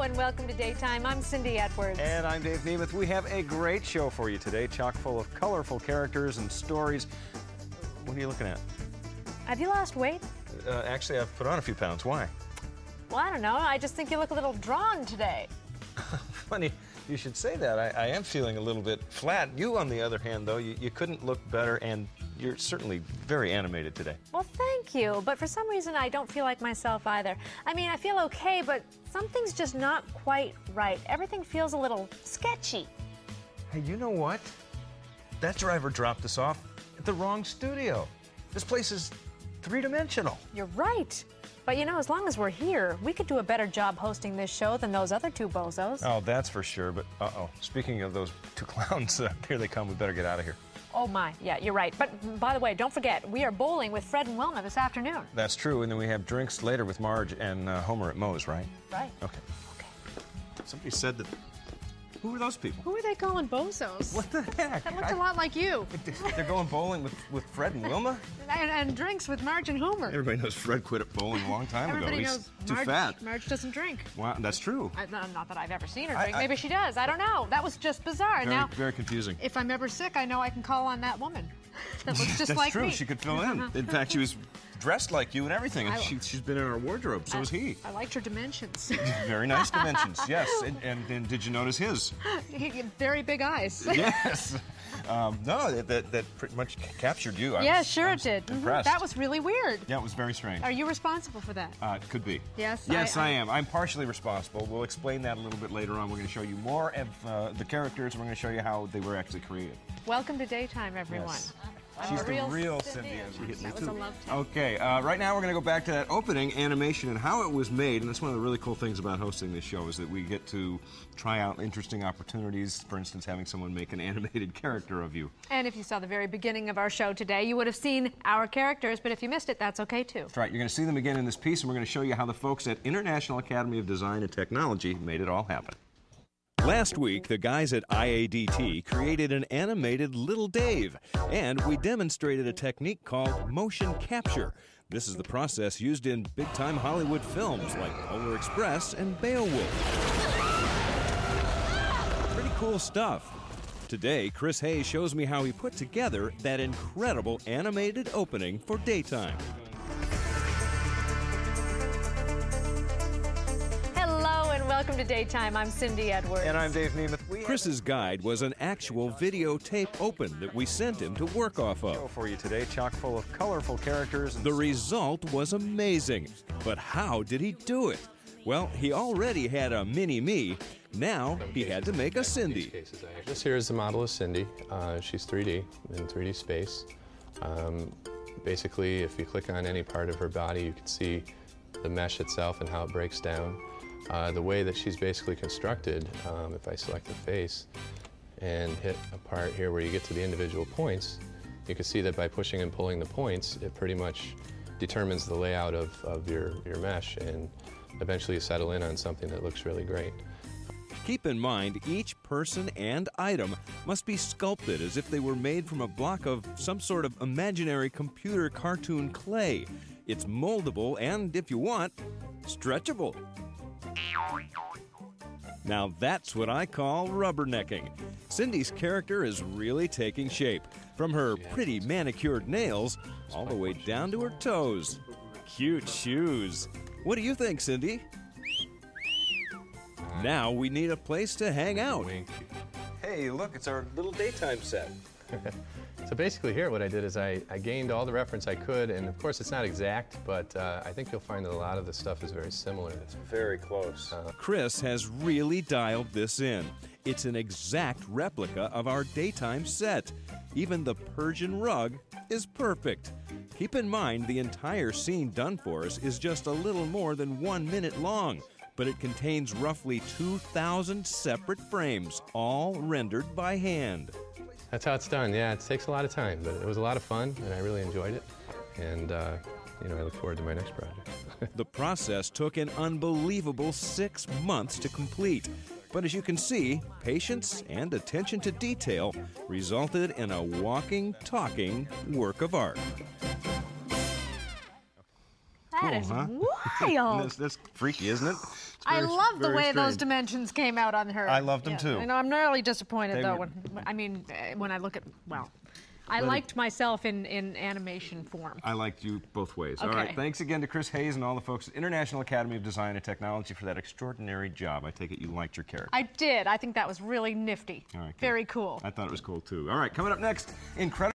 and welcome to Daytime. I'm Cindy Edwards. And I'm Dave Nemeth. We have a great show for you today, chock full of colorful characters and stories. What are you looking at? Have you lost weight? Actually, I've put on a few pounds. Why? Well, I don't know. I just think you look a little drawn today. Funny you should say that. I am feeling a little bit flat. You, on the other hand, though, you couldn't look better, and you're certainly very animated today. Well, thank you. But for some reason, I don't feel like myself either. I mean, I feel okay, but something's just not quite right. Everything feels a little sketchy. Hey, you know what? That driver dropped us off at the wrong studio. This place is three-dimensional. You're right. But you know, as long as we're here, we could do a better job hosting this show than those other two bozos. Oh, that's for sure. But, speaking of those two clowns, here they come. We better get out of here. Oh, my. Yeah, you're right. But, by the way, don't forget, we are bowling with Fred and Wilma this afternoon. That's true. And then we have drinks later with Marge and Homer at Moe's, right? Right. Okay. Somebody said that... Who are those people? Who are they calling bozos? What the heck? That looked a lot like you. They're going bowling with Fred and Wilma? And drinks with Marge and Homer. Everybody knows Fred quit at bowling a long time ago. Everybody He's knows too fat. Marge doesn't drink. Wow, that's true. Not that I've ever seen her drink. Maybe she does. I don't know. That was just bizarre. Now, very confusing. If I'm ever sick, I know I can call on that woman. That looks just that's like true. me. She could fill in. In fact, she was dressed like you and everything. And she's been in our wardrobe. So is he. I liked her dimensions. Very nice dimensions, yes. And did you notice his? Very big eyes. Yes. No, that pretty much captured you. Yeah, sure it did. Impressed. That was really weird. Yeah, it was very strange. Are you responsible for that? Could be. Yes? Yes, I am. I'm partially responsible. We'll explain that a little bit later on. We're going to show you more of the characters, and we're going to show you how they were actually created. Welcome to Daytime, everyone. Yes. She's the real Cindy. That was a love tap. Okay, right now we're going to go back to that opening animation and how it was made. And that's one of the really cool things about hosting this show is that we get to try out interesting opportunities. For instance, having someone make an animated character of you. And if you saw the very beginning of our show today, you would have seen our characters. But if you missed it, that's okay, too. That's right. You're going to see them again in this piece, and we're going to show you how the folks at International Academy of Design and Technology made it all happen. Last week, the guys at IADT created an animated Little Dave, and we demonstrated a technique called motion capture. This is the process used in big-time Hollywood films like Polar Express and Beowulf. Pretty cool stuff. Today, Chris Hayes shows me how he put together that incredible animated opening for Daytime. Welcome to Daytime. I'm Cindy Edwards. And I'm Dave Nemeth. Chris's guide was an actual videotape open that we sent him to work off of. Show for you today, chock full of colorful characters. The result was amazing. But how did he do it? Well, he already had a mini-me. Now he had to make a Cindy. This here is the model of Cindy. She's 3D, in 3D space. Basically, if you click on any part of her body, you can see the mesh itself and how it breaks down. The way that she's basically constructed, if I select the face and hit a part here where you get to the individual points, you can see that by pushing and pulling the points, it pretty much determines the layout of your mesh, and eventually you settle in on something that looks really great. Keep in mind, each person and item must be sculpted as if they were made from a block of some sort of imaginary computer cartoon clay. It's moldable and, if you want, stretchable. Now that's what I call rubbernecking. Cindy's character is really taking shape, from her pretty manicured nails all the way down to her toes. Cute shoes. What do you think, Cindy? Now we need a place to hang out. Hey, look, it's our little Daytime set. So basically here what I did is I gained all the reference I could, and of course it's not exact, but I think you'll find that a lot of the stuff is very similar. It's very close. Chris has really dialed this in. It's an exact replica of our Daytime set. Even the Persian rug is perfect. Keep in mind the entire scene done for us is just a little more than 1 minute long, but it contains roughly 2,000 separate frames, all rendered by hand. That's how it's done. Yeah, it takes a lot of time, but it was a lot of fun, and I really enjoyed it. And, I look forward to my next project. The process took an unbelievable 6 months to complete. But as you can see, patience and attention to detail resulted in a walking, talking work of art. That is huh? wild. That's freaky, isn't it? I love the very way those strange. dimensions came out on her. I loved them too. I know, I'm really disappointed They though. were- When I look at, well, I liked myself in animation form. I liked you both ways. All Okay. right, thanks again to Chris Hayes and all the folks at International Academy of Design and Technology for that extraordinary job. I take it you liked your character. I did. I think that was really nifty. All right, good. Very cool. I thought it was cool too. All right, coming up next, incredible.